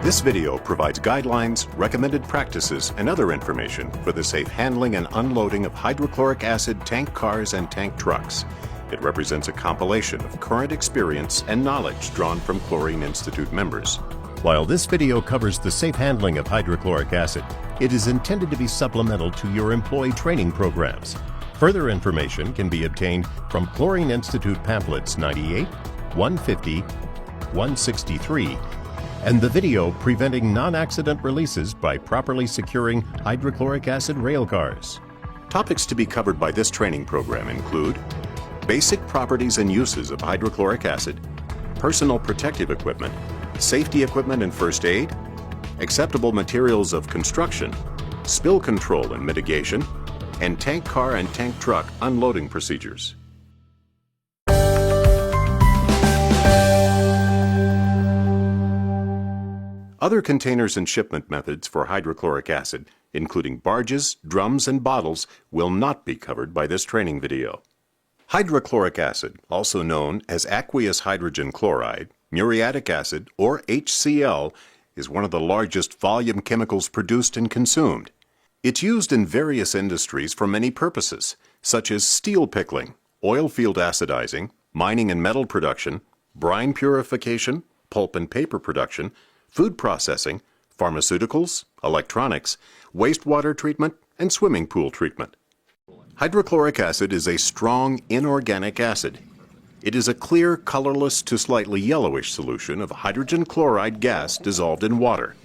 This video provides guidelines, recommended practices, and other information for the safe handling and unloading of hydrochloric acid tank cars and tank trucks. It represents a compilation of current experience and knowledge drawn from Chlorine Institute members. While this video covers the safe handling of hydrochloric acid, it is intended to be supplemental to your employee training programs. Further information can be obtained from Chlorine Institute pamphlets 98, 150, 163, and the video Preventing Non-Accident Releases by Properly Securing Hydrochloric Acid Railcars. Topics to be covered by this training program include basic properties and uses of hydrochloric acid, personal protective equipment, safety equipment and first aid, acceptable materials of construction, spill control and mitigation, and tank car and tank truck unloading procedures. Other containers and shipment methods for hydrochloric acid, including barges, drums, and bottles, will not be covered by this training video. Hydrochloric acid, also known as aqueous hydrogen chloride, muriatic acid, or HCl, is one of the largest volume chemicals produced and consumed. It's used in various industries for many purposes, such as steel pickling, oil field acidizing, mining and metal production, brine purification, pulp and paper production, food processing, pharmaceuticals, electronics, wastewater treatment, and swimming pool treatment. Hydrochloric acid is a strong inorganic acid. It is a clear, colorless to slightly yellowish solution of hydrogen chloride gas dissolved in water.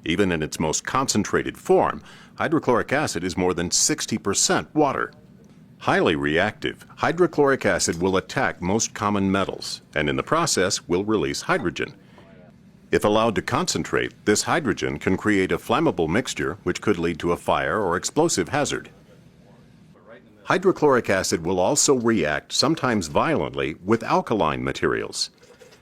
Even in its most concentrated form, hydrochloric acid is more than 60% water. Highly reactive, hydrochloric acid will attack most common metals, and in the process will release hydrogen. If allowed to concentrate, this hydrogen can create a flammable mixture which could lead to a fire or explosive hazard. Hydrochloric acid will also react, sometimes violently, with alkaline materials.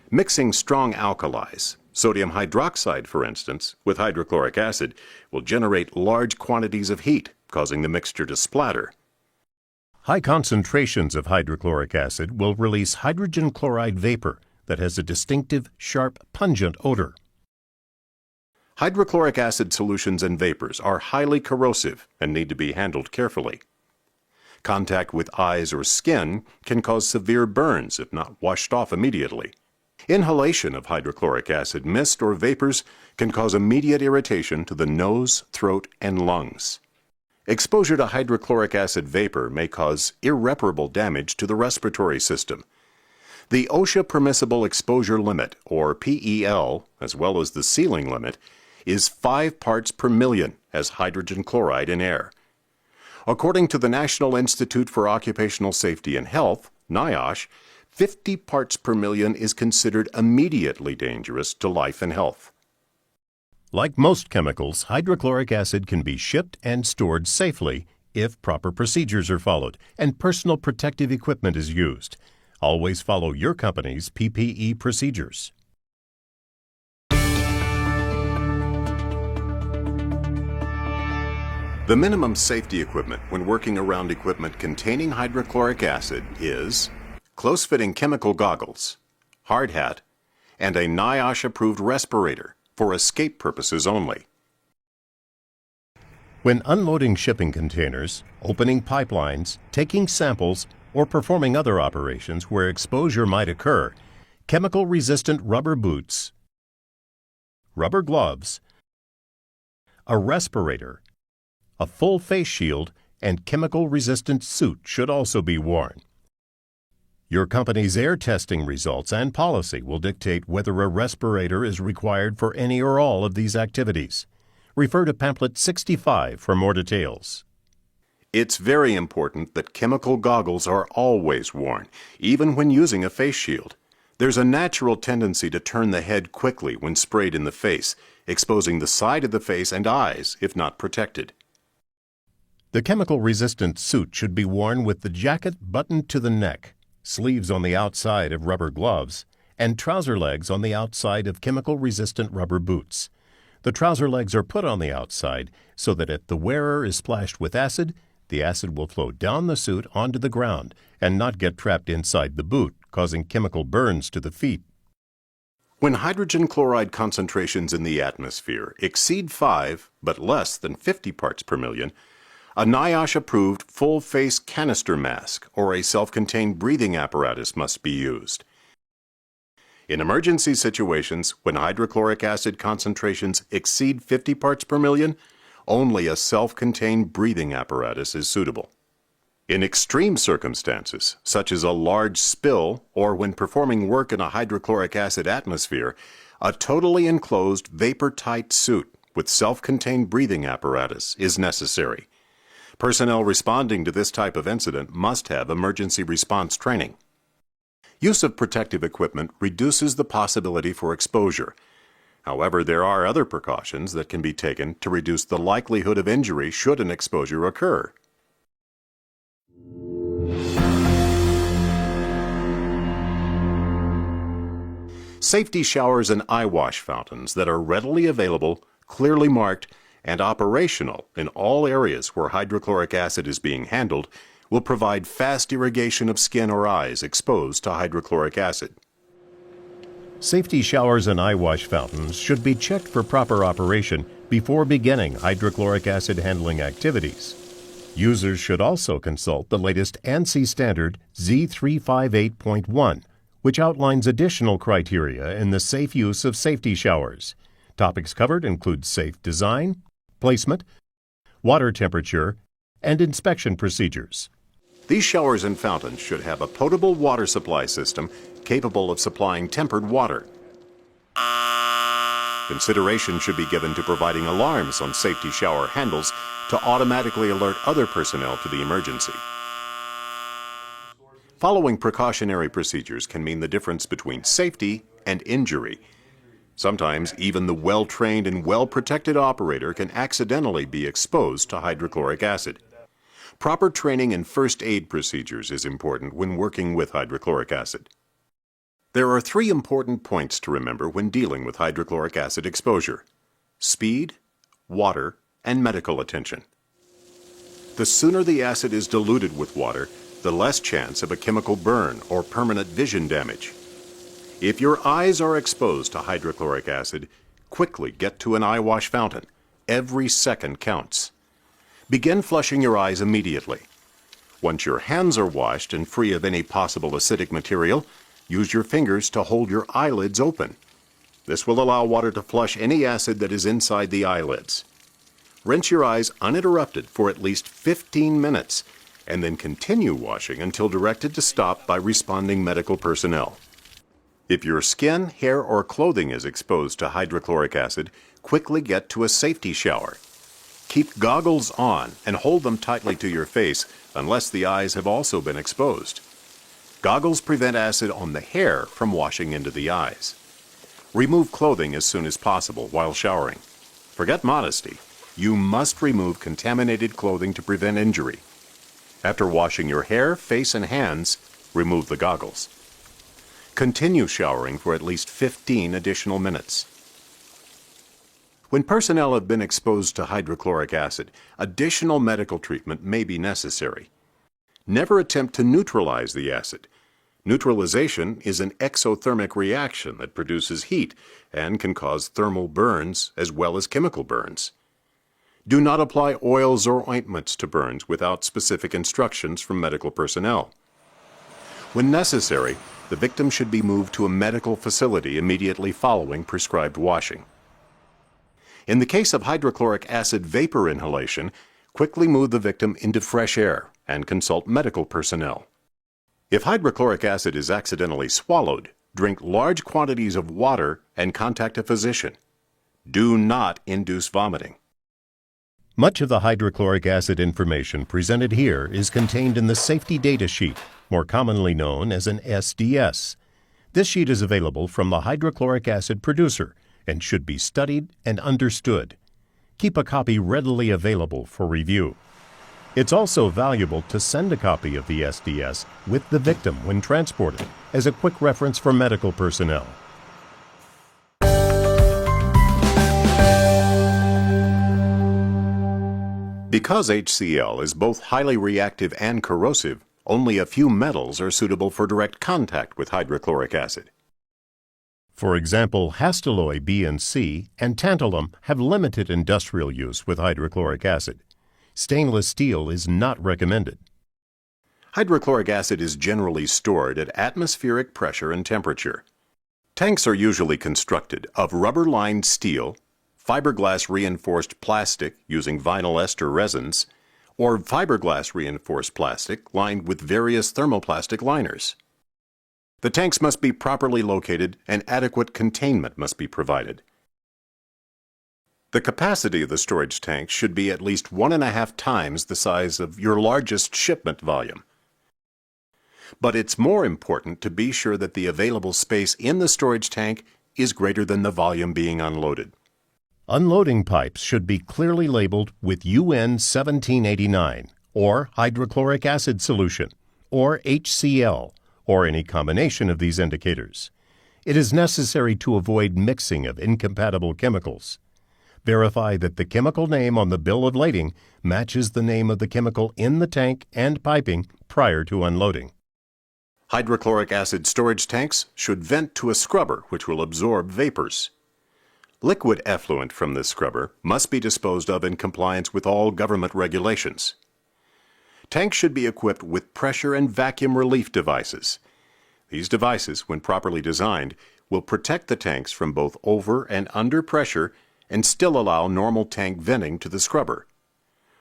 Mixing strong alkalis, sodium hydroxide for instance, with hydrochloric acid will generate large quantities of heat, causing the mixture to splatter. High concentrations of hydrochloric acid will release hydrogen chloride vapor that has a distinctive, sharp, pungent odor. Hydrochloric acid solutions and vapors are highly corrosive and need to be handled carefully. Contact with eyes or skin can cause severe burns if not washed off immediately. Inhalation of hydrochloric acid mist or vapors can cause immediate irritation to the nose, throat, and lungs. Exposure to hydrochloric acid vapor may cause irreparable damage to the respiratory system. The OSHA permissible exposure limit, or PEL, as well as the ceiling limit, is 5 parts per million as hydrogen chloride in air. According to the National Institute for Occupational Safety and Health, NIOSH, 50 parts per million is considered immediately dangerous to life and health. Like most chemicals, hydrochloric acid can be shipped and stored safely if proper procedures are followed and personal protective equipment is used. Always follow your company's PPE procedures. The minimum safety equipment when working around equipment containing hydrochloric acid is close-fitting chemical goggles, hard hat, and a NIOSH-approved respirator for escape purposes only. When unloading shipping containers, opening pipelines, taking samples, or performing other operations where exposure might occur, chemical-resistant rubber boots, rubber gloves, a respirator, a full face shield, and chemical-resistant suit should also be worn. Your company's air testing results and policy will dictate whether a respirator is required for any or all of these activities. Refer to pamphlet 65 for more details. It's very important that chemical goggles are always worn, even when using a face shield. There's a natural tendency to turn the head quickly when sprayed in the face, exposing the side of the face and eyes if not protected. The chemical-resistant suit should be worn with the jacket buttoned to the neck, sleeves on the outside of rubber gloves, and trouser legs on the outside of chemical-resistant rubber boots. The trouser legs are put on the outside so that if the wearer is splashed with acid, the acid will flow down the suit onto the ground and not get trapped inside the boot, causing chemical burns to the feet. When hydrogen chloride concentrations in the atmosphere exceed 5 but less than 50 parts per million, a NIOSH-approved full-face canister mask or a self-contained breathing apparatus must be used. In emergency situations, when hydrochloric acid concentrations exceed 50 parts per million, only a self-contained breathing apparatus is suitable. In extreme circumstances, such as a large spill or when performing work in a hydrochloric acid atmosphere, a totally enclosed vapor-tight suit with self-contained breathing apparatus is necessary. Personnel responding to this type of incident must have emergency response training. Use of protective equipment reduces the possibility for exposure. However, there are other precautions that can be taken to reduce the likelihood of injury should an exposure occur. Safety showers and eyewash fountains that are readily available, clearly marked, and operational in all areas where hydrochloric acid is being handled will provide fast irrigation of skin or eyes exposed to hydrochloric acid. Safety showers and eyewash fountains should be checked for proper operation before beginning hydrochloric acid handling activities. Users should also consult the latest ANSI standard Z358.1, which outlines additional criteria in the safe use of safety showers. Topics covered include safe design, placement, water temperature, and inspection procedures. These showers and fountains should have a potable water supply system capable of supplying tempered water. Consideration should be given to providing alarms on safety shower handles to automatically alert other personnel to the emergency. Following precautionary procedures can mean the difference between safety and injury. Sometimes even the well-trained and well-protected operator can accidentally be exposed to hydrochloric acid. Proper training in first aid procedures is important when working with hydrochloric acid. There are 3 important points to remember when dealing with hydrochloric acid exposure: speed, water, and medical attention. The sooner the acid is diluted with water, the less chance of a chemical burn or permanent vision damage. If your eyes are exposed to hydrochloric acid, quickly get to an eyewash fountain. Every second counts. Begin flushing your eyes immediately. Once your hands are washed and free of any possible acidic material, use your fingers to hold your eyelids open. This will allow water to flush any acid that is inside the eyelids. Rinse your eyes uninterrupted for at least 15 minutes, and then continue washing until directed to stop by responding medical personnel. If your skin, hair, or clothing is exposed to hydrochloric acid, quickly get to a safety shower. Keep goggles on and hold them tightly to your face unless the eyes have also been exposed. Goggles prevent acid on the hair from washing into the eyes. Remove clothing as soon as possible while showering. Forget modesty. You must remove contaminated clothing to prevent injury. After washing your hair, face, and hands, remove the goggles. Continue showering for at least 15 additional minutes. When personnel have been exposed to hydrochloric acid, additional medical treatment may be necessary. Never attempt to neutralize the acid. Neutralization is an exothermic reaction that produces heat and can cause thermal burns as well as chemical burns. Do not apply oils or ointments to burns without specific instructions from medical personnel. When necessary, the victim should be moved to a medical facility immediately following prescribed washing. In the case of hydrochloric acid vapor inhalation, quickly move the victim into fresh air and consult medical personnel. If hydrochloric acid is accidentally swallowed, drink large quantities of water and contact a physician. Do not induce vomiting. Much of the hydrochloric acid information presented here is contained in the Safety Data Sheet, more commonly known as an SDS. This sheet is available from the hydrochloric acid producer and should be studied and understood. Keep a copy readily available for review. It's also valuable to send a copy of the SDS with the victim when transported as a quick reference for medical personnel. Because HCl is both highly reactive and corrosive, only a few metals are suitable for direct contact with hydrochloric acid. For example, Hastelloy B and C and tantalum have limited industrial use with hydrochloric acid. Stainless steel is not recommended. Hydrochloric acid is generally stored at atmospheric pressure and temperature. Tanks are usually constructed of rubber-lined steel, fiberglass reinforced plastic using vinyl ester resins, or fiberglass reinforced plastic lined with various thermoplastic liners. The tanks must be properly located and adequate containment must be provided. The capacity of the storage tank should be at least 1.5 times the size of your largest shipment volume. But it's more important to be sure that the available space in the storage tank is greater than the volume being unloaded. Unloading pipes should be clearly labeled with UN 1789 or hydrochloric acid solution or HCl or any combination of these indicators. It is necessary to avoid mixing of incompatible chemicals. Verify that the chemical name on the bill of lading matches the name of the chemical in the tank and piping prior to unloading. Hydrochloric acid storage tanks should vent to a scrubber which will absorb vapors. Liquid effluent from this scrubber must be disposed of in compliance with all government regulations. Tanks should be equipped with pressure and vacuum relief devices. These devices, when properly designed, will protect the tanks from both over and under pressure and still allow normal tank venting to the scrubber.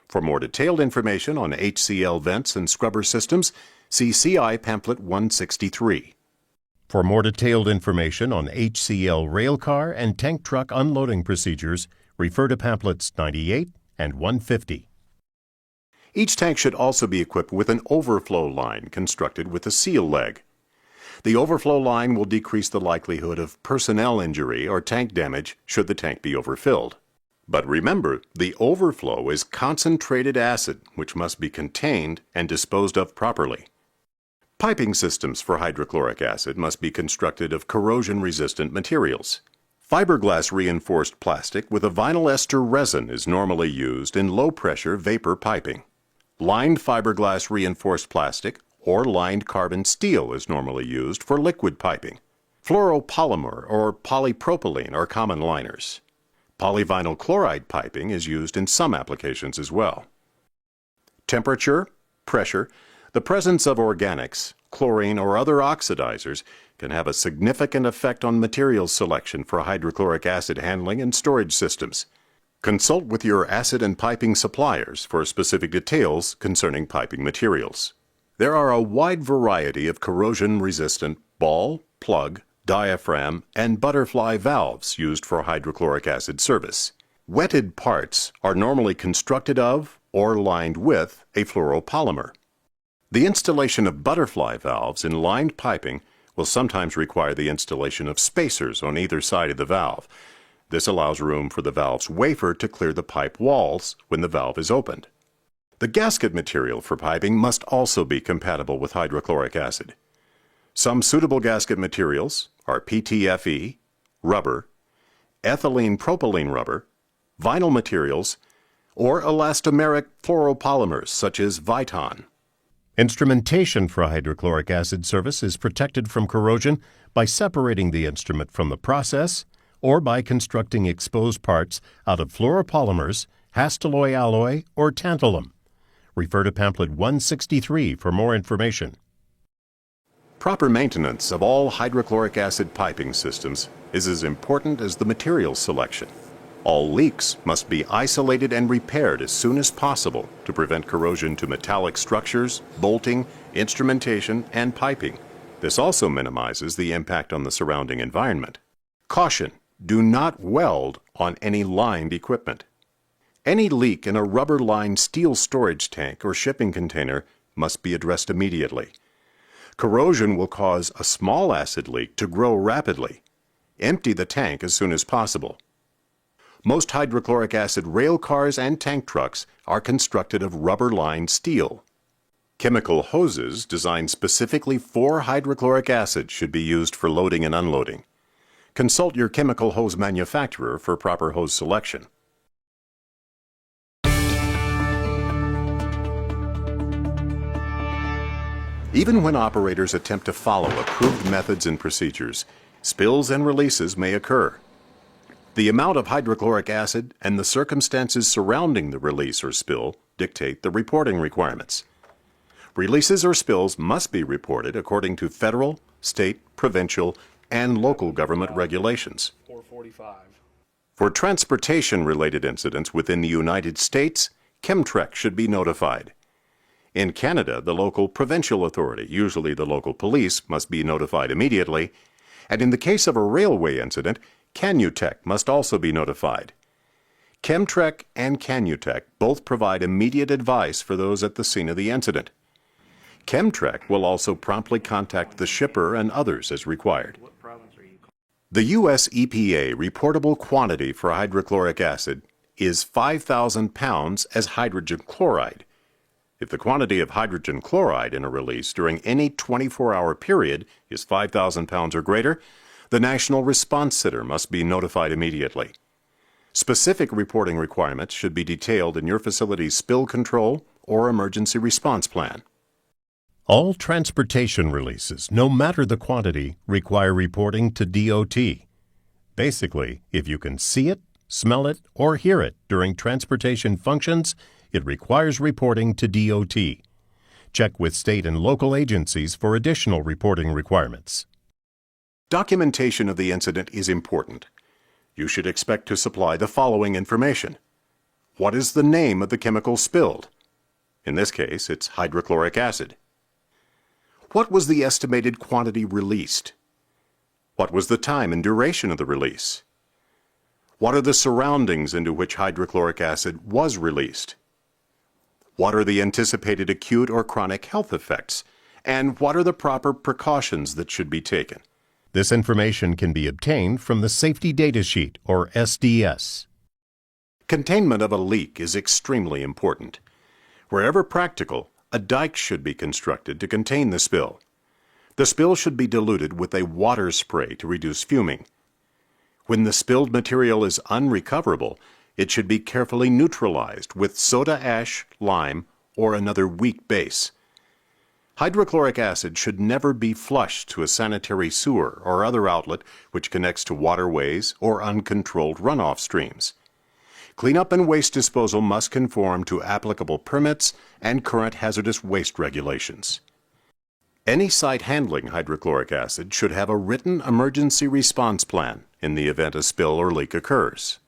For more detailed information on HCl vents and scrubber systems, see CI Pamphlet 163. For more detailed information on HCl railcar and tank truck unloading procedures, refer to pamphlets 98 and 150. Each tank should also be equipped with an overflow line constructed with a seal leg. The overflow line will decrease the likelihood of personnel injury or tank damage should the tank be overfilled. But remember, the overflow is concentrated acid, which must be contained and disposed of properly. Piping systems for hydrochloric acid must be constructed of corrosion-resistant materials. Fiberglass reinforced plastic with a vinyl ester resin is normally used in low-pressure vapor piping. Lined fiberglass reinforced plastic or lined carbon steel is normally used for liquid piping. Fluoropolymer or polypropylene are common liners. Polyvinyl chloride piping is used in some applications as well. Temperature, pressure, the presence of organics, chlorine, or other oxidizers can have a significant effect on material selection for hydrochloric acid handling and storage systems. Consult with your acid and piping suppliers for specific details concerning piping materials. There are a wide variety of corrosion-resistant ball, plug, diaphragm, and butterfly valves used for hydrochloric acid service. Wetted parts are normally constructed of or lined with a fluoropolymer. The installation of butterfly valves in lined piping will sometimes require the installation of spacers on either side of the valve. This allows room for the valve's wafer to clear the pipe walls when the valve is opened. The gasket material for piping must also be compatible with hydrochloric acid. Some suitable gasket materials are PTFE, rubber, ethylene propylene rubber, vinyl materials, or elastomeric fluoropolymers such as Viton. Instrumentation for hydrochloric acid service is protected from corrosion by separating the instrument from the process or by constructing exposed parts out of fluoropolymers, Hastelloy alloy, or tantalum. Refer to pamphlet 163 for more information. Proper maintenance of all hydrochloric acid piping systems is as important as the material selection. All leaks must be isolated and repaired as soon as possible to prevent corrosion to metallic structures, bolting, instrumentation, and piping. This also minimizes the impact on the surrounding environment. Caution: do not weld on any lined equipment. Any leak in a rubber-lined steel storage tank or shipping container must be addressed immediately. Corrosion will cause a small acid leak to grow rapidly. Empty the tank as soon as possible. Most hydrochloric acid rail cars and tank trucks are constructed of rubber-lined steel. Chemical hoses designed specifically for hydrochloric acid should be used for loading and unloading. Consult your chemical hose manufacturer for proper hose selection. Even when operators attempt to follow approved methods and procedures, Spills and releases may occur. The amount of hydrochloric acid and the circumstances surrounding the release or spill dictate the reporting requirements. Releases or spills must be reported according to federal, state, provincial, and local government regulations. 445. For transportation-related incidents within the United States, Chemtrec should be notified. In Canada, the local provincial authority, usually the local police, must be notified immediately, and in the case of a railway incident, Canutec must also be notified. Chemtrec and Canutec both provide immediate advice for those at the scene of the incident. Chemtrec will also promptly contact the shipper and others as required. What province are you? The U.S. EPA reportable quantity for hydrochloric acid is 5,000 pounds as hydrogen chloride. If the quantity of hydrogen chloride in a release during any 24-hour period is 5,000 pounds or greater, the National Response Center must be notified immediately. Specific reporting requirements should be detailed in your facility's spill control or emergency response plan. All transportation releases, no matter the quantity, require reporting to DOT. Basically, if you can see it, smell it, or hear it during transportation functions, it requires reporting to DOT. Check with state and local agencies for additional reporting requirements. Documentation of the incident is important. You should expect to supply the following information. What is the name of the chemical spilled? In this case, it's hydrochloric acid. What was the estimated quantity released? What was the time and duration of the release? What are the surroundings into which hydrochloric acid was released? What are the anticipated acute or chronic health effects? And what are the proper precautions that should be taken? This information can be obtained from the Safety Data Sheet, or SDS. Containment of a leak is extremely important. Wherever practical, a dike should be constructed to contain the spill. The spill should be diluted with a water spray to reduce fuming. When the spilled material is unrecoverable, it should be carefully neutralized with soda ash, lime, or another weak base. Hydrochloric acid should never be flushed to a sanitary sewer or other outlet which connects to waterways or uncontrolled runoff streams. Cleanup and waste disposal must conform to applicable permits and current hazardous waste regulations. Any site handling hydrochloric acid should have a written emergency response plan in the event a spill or leak occurs.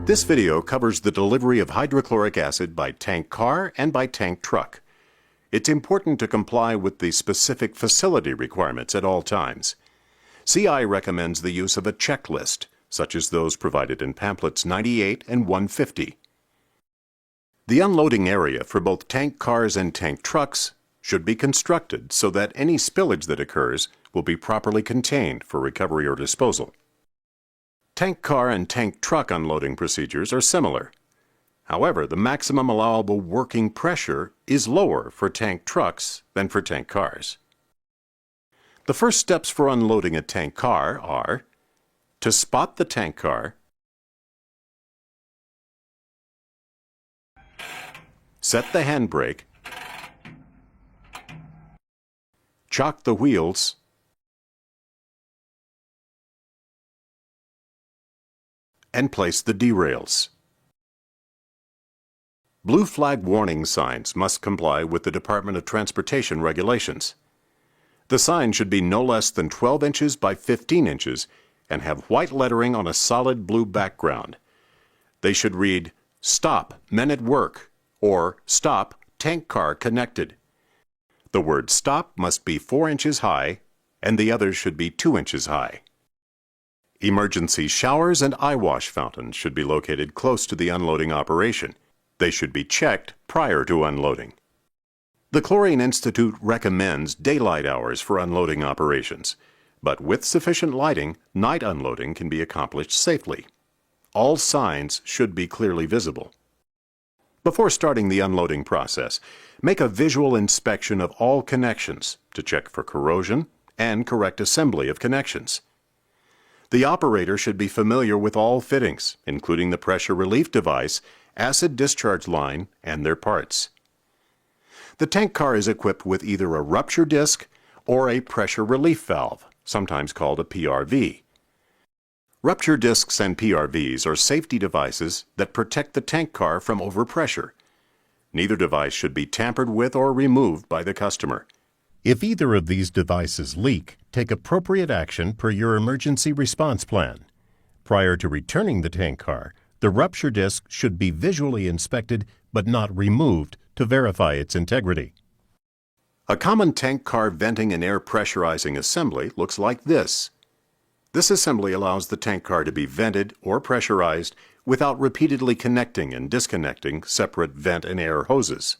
This video covers the delivery of hydrochloric acid by tank car and by tank truck. It's important to comply with the specific facility requirements at all times. CI recommends the use of a checklist, such as those provided in pamphlets 98 and 150. The unloading area for both tank cars and tank trucks should be constructed so that any spillage that occurs will be properly contained for recovery or disposal. Tank car and tank truck unloading procedures are similar. However, the maximum allowable working pressure is lower for tank trucks than for tank cars. The first steps for unloading a tank car are to spot the tank car, set the handbrake, chock the wheels, and place the derails. Blue flag warning signs must comply with the Department of Transportation regulations. The sign should be no less than 12 inches by 15 inches and have white lettering on a solid blue background. They should read, "Stop, men at work," or "Stop, tank car connected." The word "stop" must be 4 inches high, and the others should be 2 inches high. Emergency showers and eyewash fountains should be located close to the unloading operation. They should be checked prior to unloading. The Chlorine Institute recommends daylight hours for unloading operations, but with sufficient lighting, night unloading can be accomplished safely. All signs should be clearly visible. Before starting the unloading process, make a visual inspection of all connections to check for corrosion and correct assembly of connections. The operator should be familiar with all fittings, including the pressure relief device, acid discharge line, and their parts. The tank car is equipped with either a rupture disc or a pressure relief valve, sometimes called a PRV. Rupture discs and PRVs are safety devices that protect the tank car from overpressure. Neither device should be tampered with or removed by the customer. If either of these devices leak, take appropriate action per your emergency response plan. Prior to returning the tank car, the rupture disc should be visually inspected but not removed to verify its integrity. A common tank car venting and air pressurizing assembly looks like this. This assembly allows the tank car to be vented or pressurized without repeatedly connecting and disconnecting separate vent and air hoses.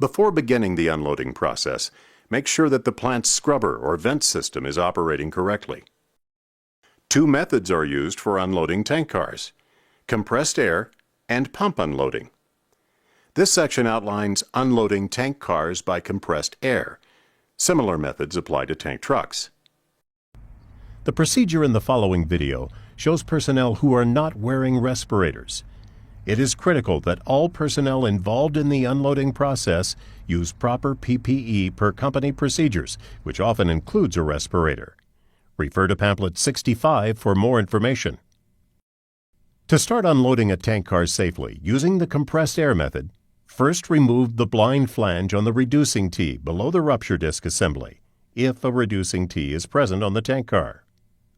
Before beginning the unloading process, make sure that the plant's scrubber or vent system is operating correctly. Two methods are used for unloading tank cars: compressed air and pump unloading. This section outlines unloading tank cars by compressed air. Similar methods apply to tank trucks. The procedure in the following video shows personnel who are not wearing respirators. It is critical that all personnel involved in the unloading process use proper PPE per company procedures, which often includes a respirator. Refer to pamphlet 65 for more information. To start unloading a tank car safely using the compressed air method, first remove the blind flange on the reducing tee below the rupture disc assembly, if a reducing tee is present on the tank car.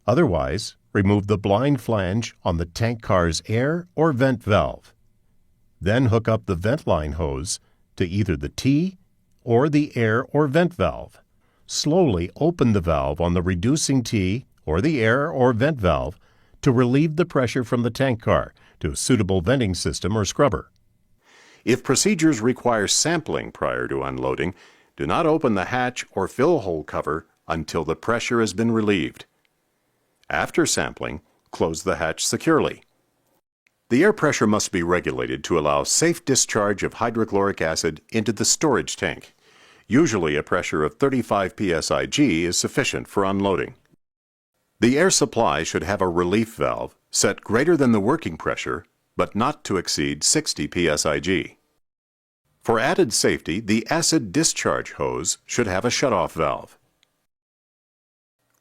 Otherwise, remove the blind flange on the tank car's air or vent valve. Then hook up the vent line hose to either the tee or the air or vent valve. Slowly open the valve on the reducing tee or the air or vent valve to relieve the pressure from the tank car to a suitable venting system or scrubber. If procedures require sampling prior to unloading, do not open the hatch or fill hole cover until the pressure has been relieved. After sampling, close the hatch securely. The air pressure must be regulated to allow safe discharge of hydrochloric acid into the storage tank. Usually a pressure of 35 psig is sufficient for unloading. The air supply should have a relief valve set greater than the working pressure, but not to exceed 60 psig. For added safety, the acid discharge hose should have a shutoff valve.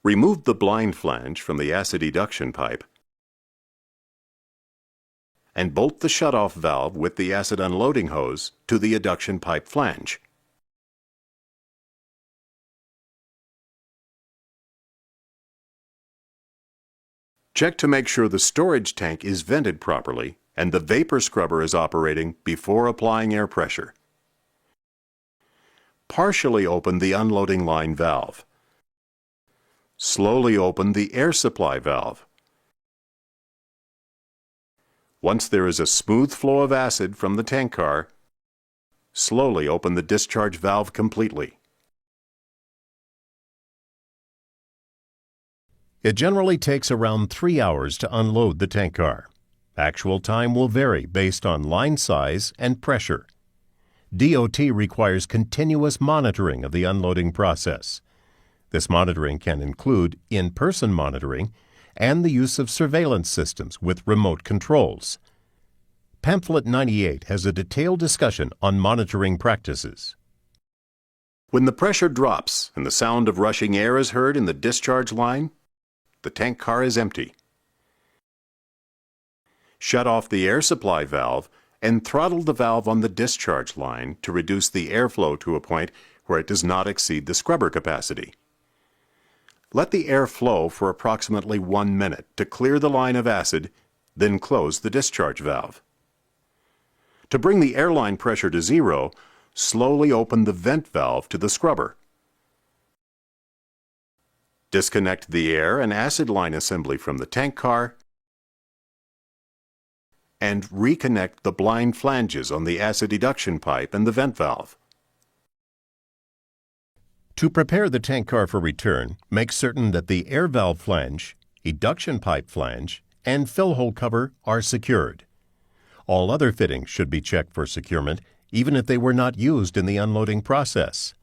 Remove the blind flange from the acid eduction pipe and bolt the shutoff valve with the acid unloading hose to the eduction pipe flange. Check to make sure the storage tank is vented properly and the vapor scrubber is operating before applying air pressure. Partially open the unloading line valve. Slowly open the air supply valve. Once there is a smooth flow of acid from the tank car, slowly open the discharge valve completely. It generally takes around 3 hours to unload the tank car. Actual time will vary based on line size and pressure. DOT requires continuous monitoring of the unloading process. This monitoring can include in-person monitoring and the use of surveillance systems with remote controls. Pamphlet 98 has a detailed discussion on monitoring practices. When the pressure drops and the sound of rushing air is heard in the discharge line, the tank car is empty. Shut off the air supply valve and throttle the valve on the discharge line to reduce the airflow to a point where it does not exceed the scrubber capacity. Let the air flow for approximately 1 minute to clear the line of acid, then close the discharge valve. To bring the airline pressure to zero, slowly open the vent valve to the scrubber. Disconnect the air and acid line assembly from the tank car and reconnect the blind flanges on the acid eduction pipe and the vent valve. To prepare the tank car for return, make certain that the air valve flange, eduction pipe flange, and fill hole cover are secured. All other fittings should be checked for securement, even if they were not used in the unloading process.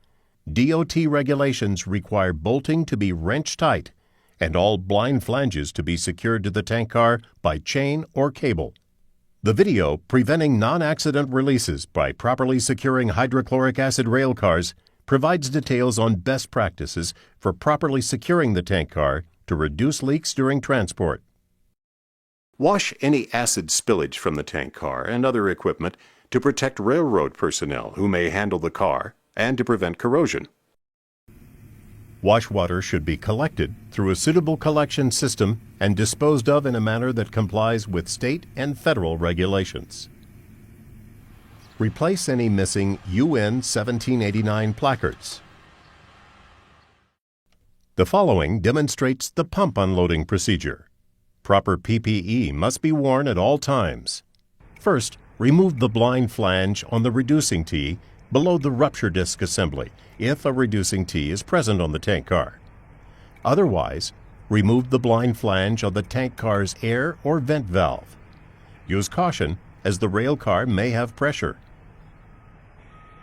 DOT regulations require bolting to be wrench tight and all blind flanges to be secured to the tank car by chain or cable. The video, Preventing Non-Accident Releases by Properly Securing Hydrochloric Acid Rail Cars, provides details on best practices for properly securing the tank car to reduce leaks during transport. Wash any acid spillage from the tank car and other equipment to protect railroad personnel who may handle the car and to prevent corrosion. Wash water should be collected through a suitable collection system and disposed of in a manner that complies with state and federal regulations. Replace any missing UN 1789 placards. The following demonstrates the pump unloading procedure. Proper PPE must be worn at all times. First, remove the blind flange on the reducing tee below the rupture disc assembly if a reducing tee is present on the tank car. Otherwise, remove the blind flange on the tank car's air or vent valve. Use caution as the rail car may have pressure.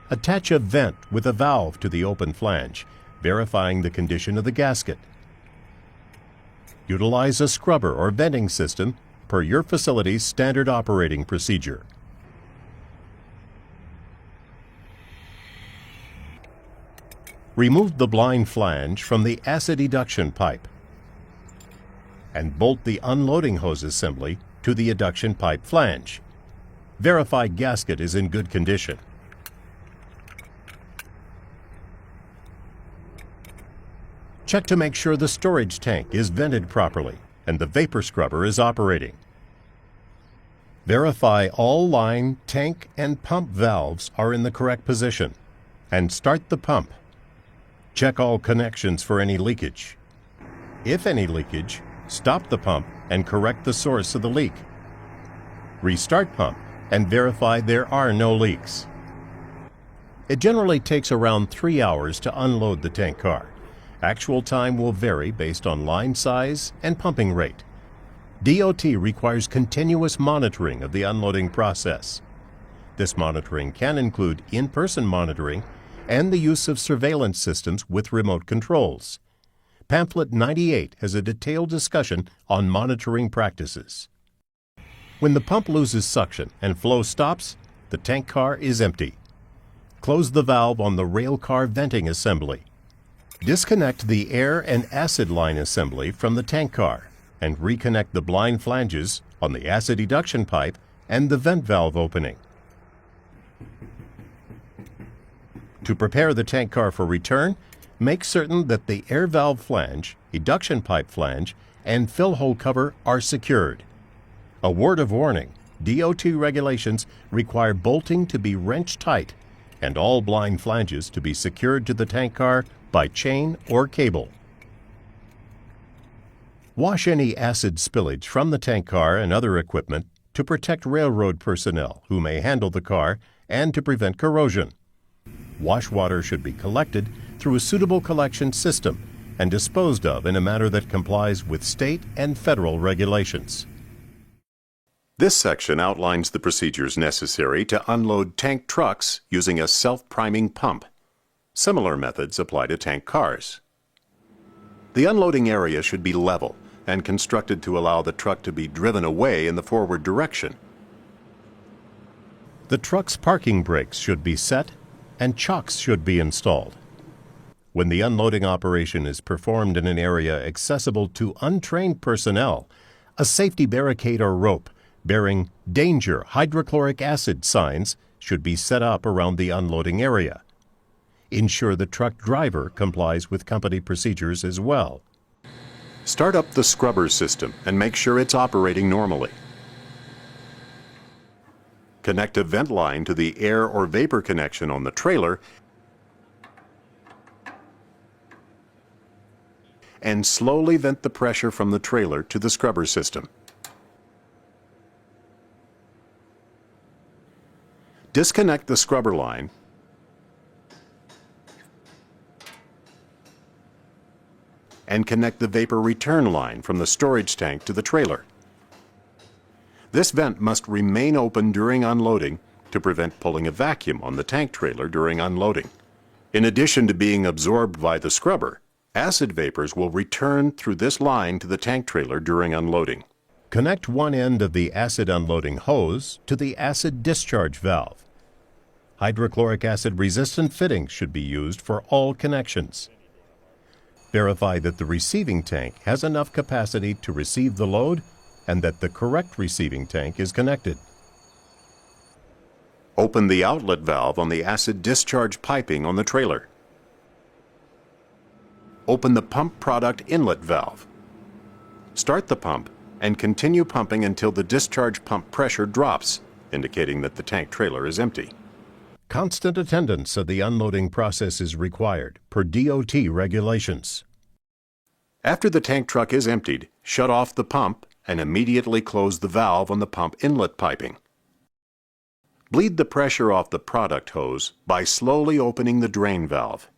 Attach a vent with a valve to the open flange, verifying the condition of the gasket. Utilize a scrubber or venting system per your facility's standard operating procedure. Remove the blind flange from the acid eduction pipe and bolt the unloading hose assembly to the eduction pipe flange. Verify gasket is in good condition. Check to make sure the storage tank is vented properly and the vapor scrubber is operating. Verify all line, tank, and pump valves are in the correct position and start the pump. Check all connections for any leakage. If any leakage, stop the pump and correct the source of the leak. Restart pump and verify there are no leaks. It generally takes around 3 hours to unload the tank car. Actual time will vary based on line size and pumping rate. DOT requires continuous monitoring of the unloading process. This monitoring can include in-person monitoring and the use of surveillance systems with remote controls. Pamphlet 98 has a detailed discussion on monitoring practices. When the pump loses suction and flow stops, the tank car is empty. Close the valve on the rail car venting assembly. Disconnect the air and acid line assembly from the tank car and reconnect the blind flanges on the acid eduction pipe and the vent valve opening. To prepare the tank car for return, make certain that the air valve flange, eduction pipe flange, and fill hole cover are secured. A word of warning, DOT regulations require bolting to be wrench tight and all blind flanges to be secured to the tank car by chain or cable. Wash any acid spillage from the tank car and other equipment to protect railroad personnel who may handle the car and to prevent corrosion. Wash water should be collected through a suitable collection system and disposed of in a manner that complies with state and federal regulations. This section outlines the procedures necessary to unload tank trucks using a self-priming pump. Similar methods apply to tank cars. The unloading area should be level and constructed to allow the truck to be driven away in the forward direction. The truck's parking brakes should be set and chocks should be installed. When the unloading operation is performed in an area accessible to untrained personnel, a safety barricade or rope bearing "Danger, Hydrochloric Acid" signs should be set up around the unloading area. Ensure the truck driver complies with company procedures as well. Start up the scrubber system and make sure it's operating normally. Connect a vent line to the air or vapor connection on the trailer and slowly vent the pressure from the trailer to the scrubber system. Disconnect the scrubber line and connect the vapor return line from the storage tank to the trailer. This vent must remain open during unloading to prevent pulling a vacuum on the tank trailer during unloading. In addition to being absorbed by the scrubber, acid vapors will return through this line to the tank trailer during unloading. Connect one end of the acid unloading hose to the acid discharge valve. Hydrochloric acid resistant fittings should be used for all connections. Verify that the receiving tank has enough capacity to receive the load and that the correct receiving tank is connected. Open the outlet valve on the acid discharge piping on the trailer. Open the pump product inlet valve. Start the pump and continue pumping until the discharge pump pressure drops, indicating that the tank trailer is empty. Constant attendance of the unloading process is required per DOT regulations. After the tank truck is emptied, shut off the pump and immediately close the valve on the pump inlet piping. Bleed the pressure off the product hose by slowly opening the drain valve.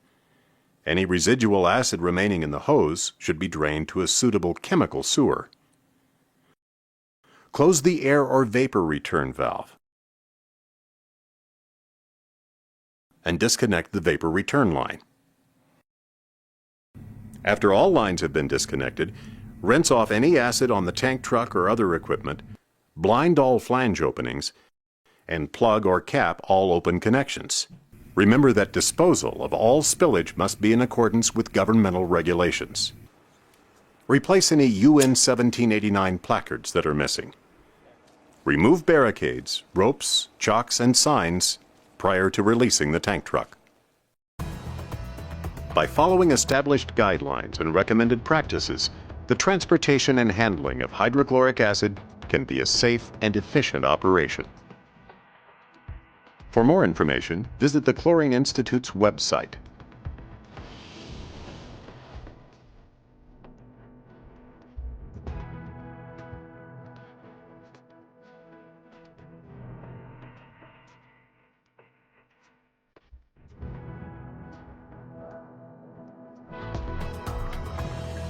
Any residual acid remaining in the hose should be drained to a suitable chemical sewer. Close the air or vapor return valve and disconnect the vapor return line. After all lines have been disconnected, rinse off any acid on the tank truck or other equipment, blind all flange openings, and plug or cap all open connections. Remember that disposal of all spillage must be in accordance with governmental regulations. Replace any UN 1789 placards that are missing. Remove barricades, ropes, chocks, and signs prior to releasing the tank truck. By following established guidelines and recommended practices, the transportation and handling of hydrochloric acid can be a safe and efficient operation. For more information, visit the Chlorine Institute's website.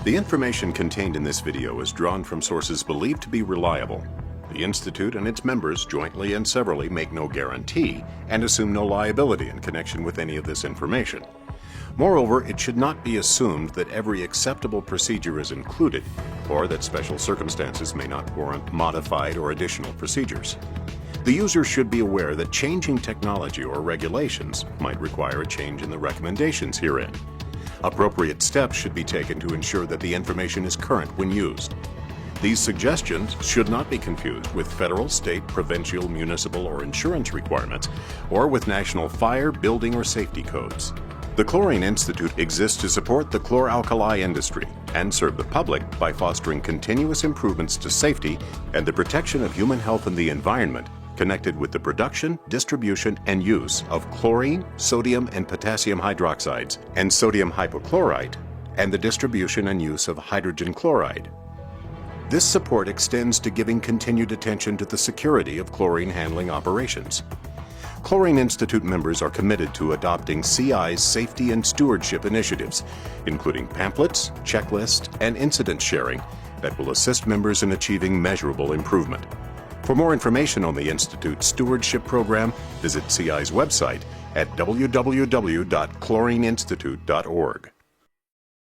The information contained in this video is drawn from sources believed to be reliable. The Institute and its members jointly and severally make no guarantee and assume no liability in connection with any of this information. Moreover, it should not be assumed that every acceptable procedure is included, or that special circumstances may not warrant modified or additional procedures. The user should be aware that changing technology or regulations might require a change in the recommendations herein. Appropriate steps should be taken to ensure that the information is current when used. These suggestions should not be confused with federal, state, provincial, municipal, or insurance requirements, or with national fire, building, or safety codes. The Chlorine Institute exists to support the chlor-alkali industry and serve the public by fostering continuous improvements to safety and the protection of human health and the environment connected with the production, distribution, and use of chlorine, sodium and potassium hydroxides, and sodium hypochlorite, and the distribution and use of hydrogen chloride. This support extends to giving continued attention to the security of chlorine handling operations. Chlorine Institute members are committed to adopting CI's safety and stewardship initiatives, including pamphlets, checklists, and incident sharing that will assist members in achieving measurable improvement. For more information on the Institute's stewardship program, visit CI's website at www.chlorineinstitute.org.